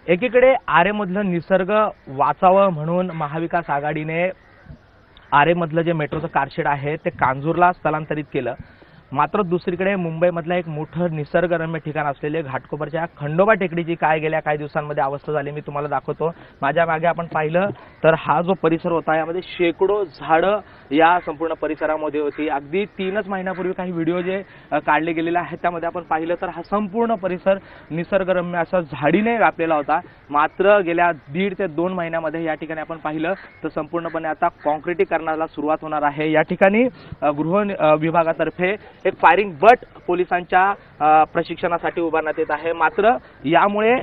एकीकडे आरेमधलं निसर्ग वाचावं म्हणून महाविकास आघाडीने आरेमधलं जे मेट्रोचं कारशेड आहे ते कांजूरला स्थलांतरित केलं। मात्र दुसरीकडे मुंबईमधलं एक मोठं निसर्गरम्य ठिकाण असलेले घाटकोपरच्या खंडोबा टेकडीची काय गेल्या काही दिवसांमध्ये अवस्था झाली मी तुम्हाला दाखवतो। माझ्या मागे आपण पाहिलं तर हा जो परिसर होता यामध्ये शेकडो झाडं या संपूर्ण परिसरामध्ये होती। अगदी 3च महिन्यापूर्वी काही व्हिडिओ जे काढले गेलेले आहेत त्यामध्ये आपण पाहिलं तर हा संपूर्ण परिसर निसर्गरम्य असा झाडीने व्यापलेला होता। मात्र गेल्या 1.5 ते 2 महिन्यामध्ये या ठिकाणी आपण पाहिलं तर संपूर्णपणे आता काँक्रिटीकरणाला सुरुवात होणार आहे। या ठिकाणी गृह विभागातर्फे एक फायरिंग बट पोलिसांच्या प्रशिक्षणासाठी उभारण्यात येत आहे। मात्र यामुळे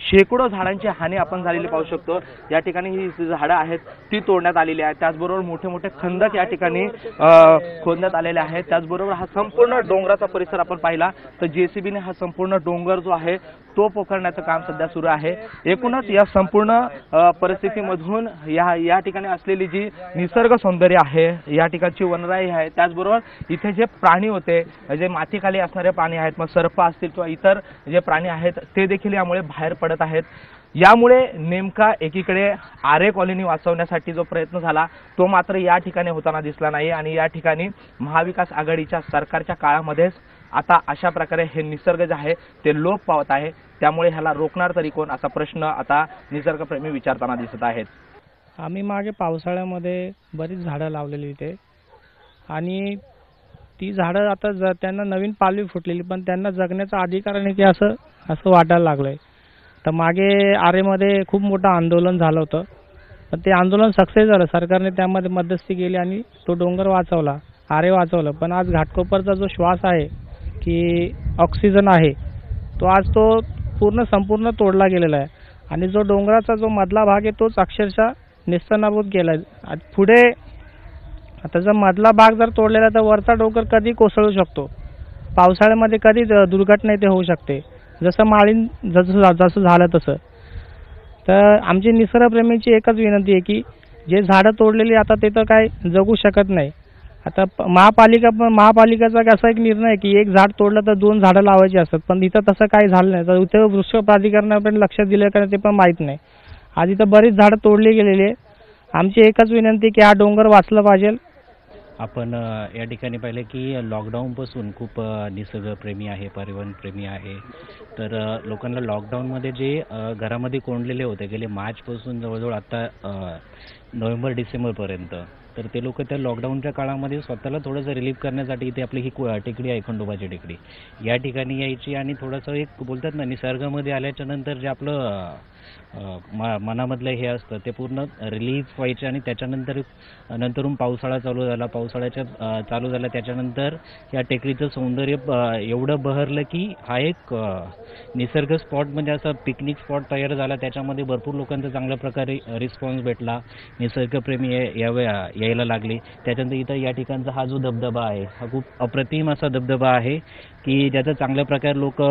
शेकडो झाडांची हानी आपण झालेली पाहू शकतो। या ठिकाणी ही झाडं आहेत ती तोडण्यात आलेली आहेत, त्याचबरोबर मोठे मोठे खंदक या ठिकाणी खोदण्यात आलेले आहेत। त्याचबरोबर हा संपूर्ण डोंगराचा परिसर आपण पाहिला तर जेसीबीने हा संपूर्ण डोंगर जो आहे तो पोखरण्याचं काम सध्या सुरू आहे। एकूणच या संपूर्ण परिस्थितीमधून या ठिकाणी असलेली जी निसर्ग सौंदर्य आहे, या ठिकाणची वनराई आहे, त्याचबरोबर इथे जे प्राणी होते जे मातीखाली असणारे प्राणी आहेत, मग सर्प असतील किंवा इतर जे प्राणी आहेत ते देखील यामुळे बाहेर पडत आहेत। यामुळे नेमका एकीकडे आरे कॉलनी वाचवण्यासाठी जो प्रयत्न झाला तो मात्र या ठिकाणी होताना दिसला नाही आणि या ठिकाणी महाविकास आघाडीच्या सरकारच्या काळामध्येच आता अशा प्रकारे हे निसर्ग जे आहे ते लोप पावत आहे। त्यामुळे ह्याला रोखणार तरी कोण असा प्रश्न आता निसर्गप्रेमी विचारताना दिसत आहेत। आम्ही मागे पावसाळ्यामध्ये बरीच झाडं लावलेली इथे आणि ती झाडं आता त्यांना नवीन पालवी फुटलेली पण त्यांना जगण्याचा अधिकार नाही की असं वाटायला लागलंय। तर मागे आरेमध्ये खूप मोठं आंदोलन झालं होतं पण ते आंदोलन सक्सेस झालं, सरकारने त्यामध्ये मध्यस्थी केली आणि तो डोंगर वाचवला, आरे वाचवलं। पण आज घाटकोपरचा जो श्वास आहे की ऑक्सिजन आहे तो आज तो संपूर्ण तोडला गेलेला आहे आणि जो डोंगराचा जो मधला भाग आहे तोच अक्षरशः निस्तानाभूत केलाय। पुढे आता जर मधला भाग जर तोडलेला तर वरचा डोंगर कधी कोसळू शकतो, पावसाळ्यामध्ये कधी दुर्घटना इथे होऊ शकते, जसं माळीन जसं झालं तसं। तर आमची निसर्गप्रेमीची एकच विनंती आहे की जे झाडं तोडलेली आता ते तर काय जगू शकत नाही। आता महापालिकेचा असा एक निर्णय आहे की एक झाड तोडलं तर 2 झाडं लावायची असतात, पण इथं तसं काही झालं नाही। तर इथं वृक्ष प्राधिकरणाकडे लक्ष दिलं का ते पण माहीत नाही। आज इथं बरीच झाडं तोडली गेलेली आहे। आमची एकच विनंती की हा डोंगर वाचला पाहिजे। आपण या ठिकाणी पाहिले की लॉकडाऊनपासून खूप निसर्गप्रेमी आहे, पर्यावरणप्रेमी आहे। तर लोकांना लॉकडाऊनमध्ये जे घरामध्ये कोंडलेले होते गेले मार्चपासून जवळजवळ आता नोव्हेंबर-डिसेंबरपर्यंत, तर ते लोक त्या लॉकडाऊनच्या काळामध्ये स्वतःला थोडंसं रिलीफ करण्यासाठी इथे आपली ही टेकडी आहे खंडोबाची टेकडी, या ठिकाणी यायची आणि थोडंसं एक बोलतात ना निसर्गामध्ये आल्याच्या नंतर जे आपलं मनामधलं हे असतं ते पूर्ण रिलीफ व्हायचे। आणि नंतरून पावसाळा चालू झाला, चालू झाला त्याच्यानंतर या टेकडीचं सौंदर्य एवढं बहरलं की हा एक निसर्ग स्पॉट म्हणजे असं पिकनिक स्पॉट तयार झाला। त्याच्यामध्ये भरपूर लोकांचा चांगल्या प्रकारे रिस्पॉन्स भेटला, निसर्गप्रेमी यायला लागले। त्याच्यानंतर इथं या ठिकाणचा हा जो धबधबा आहे हा खूप अप्रतिम असा धबधबा आहे की ज्याचा चांगल्या प्रकारे लोक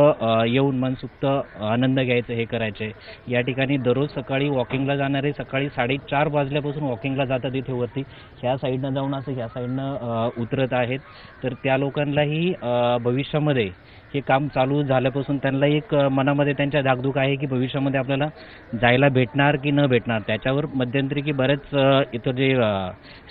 येऊन मनसुक्त आनंद घ्यायचे, हे करायचे। या ठिकाणी दररोज सकाळी वॉकिंगला जाणारे सकाळी 4:30 वाजल्यापासून वॉकिंगला जातात इथे वरती, ह्या साईडनं जाऊन असं ह्या साईडनं उतरत आहेत। तर त्या लोकांनाही भविष्यामध्ये हे काम चालू झाल्यापासून त्यांना एक मनामध्ये त्यांच्या धाकधूक आहे की भविष्यामध्ये आपल्याला जायला भेटणार की न भेटणार। त्याच्यावर मध्यंतरी की बरेच इथं जे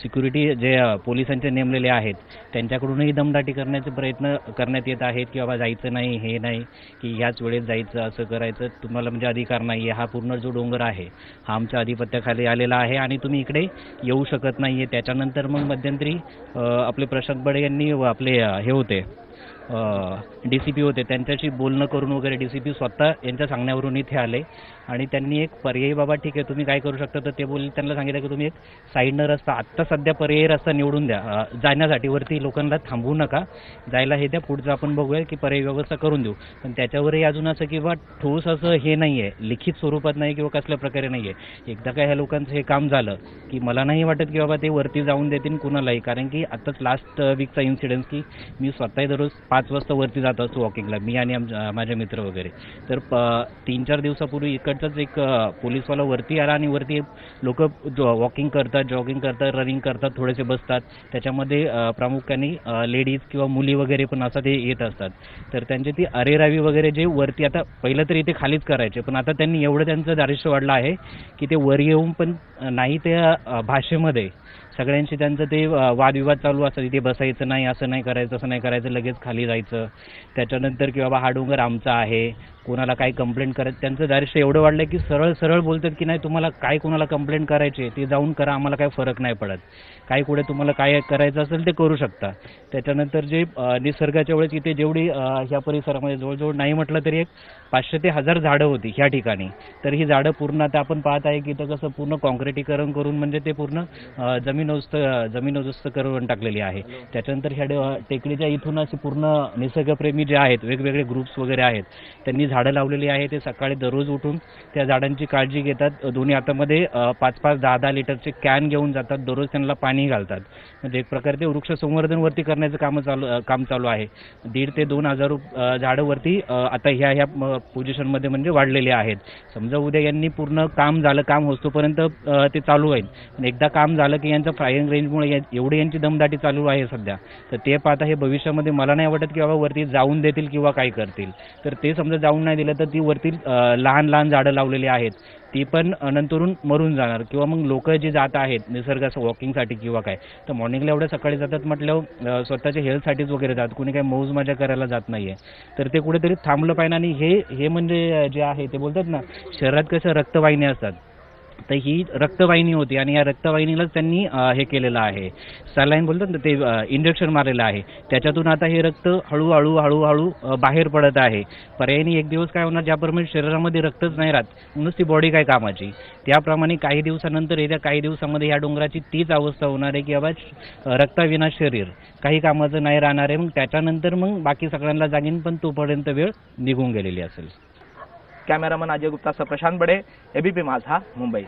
सिक्युरिटी जे पोलिसांचे नेमलेले आहेत त्यांच्याकडूनही दमदाटी करण्याचे प्रयत्न करण्यात येत आहेत की बाबा जायचं नाही, हे नाही की ह्याच वेळेत जायचं, असं करायचं, तुम्हाला म्हणजे अधिकार नाही आहे, हा पूर्ण जो डोंगर आहे हा आमच्या आधिपत्याखाली आलेला आहे आणि तुम्ही इकडे येऊ शकत नाही आहे। त्याच्यानंतर मग मध्यंतरी आपले प्रशांत बडे यांनी आपले हे होते DCP होते त्यांच्याशी बोलणं करून वगैरे DCP स्वतः यांच्या सांगण्यावरून इथे आले आणि त्यांनी एक पर्यायी बाबा ठीक आहे तुम्ही काय करू शकता, तर ते बोलले, त्यांना सांगितलं की तुम्ही एक साईडनं रस्ता आत्ता सध्या पर्यायी रस्ता निवडून द्या जाण्यासाठी, वरती लोकांना थांबवू नका, जायला हे द्या, पुढचं आपण बघूया की पर्यायी व्यवस्था करून देऊ। पण त्याच्यावरही अजून असं किंवा ठोस असं हे नाही आहे, लिखित स्वरूपात नाही किंवा कसल्या प्रकारे नाही आहे। एकदा काय ह्या लोकांचं हे काम झालं की मला नाही वाटत की बाबा ते वरती जाऊन देतील कुणालाही, कारण की आत्ताच लास्ट वीकचा इन्सिडेन्स की मी स्वतः दररोज 5 वाजता वरती जात असतो वॉकिंगला, मी आणि माझे मित्र वगैरे. तर 3-4 दिवसापूर्वी इकडचाच एक पोलीसवाला वरती आला आणि वरती लोक वॉकिंग करतात, जॉगिंग करतात, रनिंग करतात, थोडेसे बसतात. त्याच्यामध्ये प्रामुख्याने लेडीज किंवा मुली वगैरे पण असं ते येत असतात. तर त्यांची ती अरेरावी वगैरे जे वरती, आता पहिलं तर इथे खालीच करायचे, पण आता त्यांनी एवढं त्यांचं दारिद्र्य वाढलं आहे की ते वर येऊन पण नाही त्या भाषेमध्ये सगळ्यांशी त्यांचं ते वादविवाद चालू असतात. इथे बसायचं नाही, असं नाही करायचं, असं नाही करायचं, लगेच खाली जायचं. त्याच्यानंतर की बाबा हा डोंगर आमचा आहे, कोणाला काय कंप्लेंट करायचं. त्यांचं दारिद्र्य एवढं वाढलं की सरळ सरळ बोलतात की नाही, तुम्हाला काय कोणाला कंप्लेंट करायची ते जाऊन करा, आम्हाला काय फरक नाही पडत. काय कुठे तुम्हाला काय करायचं असेल ते करू शकता. त्याच्यानंतर जे निसर्गाच्या वेळेस इथे जेवढी ह्या परिसरामध्ये जवळजवळ नाही म्हटलं तरी एक 500 ते 1000 झाडं होती ह्या ठिकाणी. तर ही झाडं पूर्ण आता आपण पाहत आहे की इथं कसं पूर्ण कॉन्क्रिटीकरण करून म्हणजे ते पूर्ण जमीन उद्ध्वस्त करून टाकलेली आहे. त्याच्यानंतर ह्या टेकडीच्या इथून अशी पूर्ण निसर्गप्रेमी जे आहेत, वेगवेगळे ग्रुप्स वगैरे आहेत, त्यांनी झाडं लावलेली आहे. ते सकाळी दररोज उठून त्या झाडांची काळजी घेतात. दोन्ही हातामध्ये 5-5, 10-10 लिटरचे कॅन घेऊन जातात. दररोज त्यांना पाणी घालतात. म्हणजे एक प्रकारे ते वृक्ष संवर्धन वरती करण्याचं काम चालू आहे. 1,500 ते 2,000 झाडं वरती आता ह्या पोझिशनमध्ये म्हणजे वाढलेले आहेत. समजा उद्या यांनी पूर्ण काम झालं, काम होतोपर्यंत ते चालू होईल. पण एकदा काम झालं की यांचं फायरिंग रेंजमुळे एवढी यांची दमदाटी चालू आहे सध्या. तर ते पाहता हे भविष्यामध्ये मला नाही वाटत की बाबा वरती जाऊन देतील किंवा काय करतील. तर ते समजा जाऊन नाही दिलं तर ती वरती लहान लहान झाडं लावलेली आहेत ती पण नंतरून मरून जाणार. किंवा मग लोक जे जात आहेत निसर्गाचं वॉकिंगसाठी किंवा काय, तर मॉर्निंगला एवढं सकाळी जातात म्हटल्यावर स्वतःच्या हेल्थसाठीच वगैरे जात, कोणी काही मौज मजा करायला जात नाहीये. तर ते कुठेतरी थांबलं पाहिजे. आणि हे म्हणजे जे आहे ते बोलतात ना, शरीरात कसं रक्तवाहिनी असतात, तर ही रक्तवाहिनी होती आणि या रक्तवाहिनीलाच त्यांनी हे केलेलं आहे, सलाईन बोलतात ना, ते इंजेक्शन मारलेलं आहे. त्याच्यातून आता हे रक्त हळूहळू बाहेर पडत आहे. पर्यायी एक दिवस काय होणार, ज्याप्रमाणे शरीरामध्ये रक्तच नाही राहत, म्हणूनच ती बॉडी काय कामाची. त्याप्रमाणे काही दिवसानंतर येत्या काही दिवसामध्ये या डोंगराची तीच अवस्था होणार आहे की बाबा रक्ताविना शरीर काही कामाचं नाही राहणार आहे. मग त्याच्यानंतर मग बाकी सगळ्यांना जागीन, पण तोपर्यंत वेळ निघून गेलेली असेल. कॅमेरामन अजय गुप्तासह प्रशांत बडे, एबीपी माझा, मुंबई.